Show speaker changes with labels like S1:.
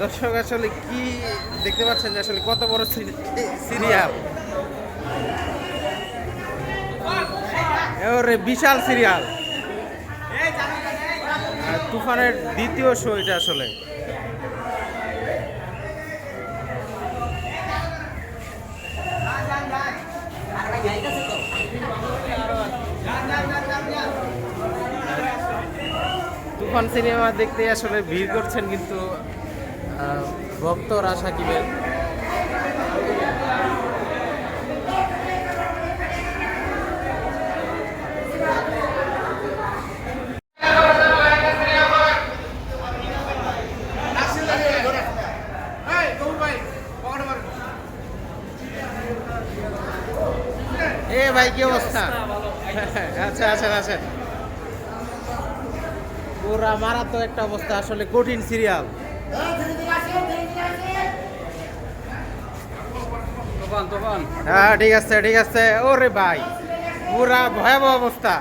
S1: দর্শক আসলে কি দেখতে পাচ্ছেন যে আসলে কত বড় সিরিয়াল, ওরে বিশাল সিরিয়াল। তুফানের দ্বিতীয় শো এটা আসলে। তুফান সিনেমা দেখতে আসলে ভিড় করছেন কিন্তু ভক্তরা সাকিবের। এ ভাই কি অবস্থা? আচ্ছা আচ্ছা আচ্ছা, পুরা মারাত্মক একটা অবস্থা, আসলে কঠিন সিরিয়াল। হ্যাঁ ঠিক আছে ঠিক আছে, ওরে ভাই পুরা ভয়াবহ অবস্থা।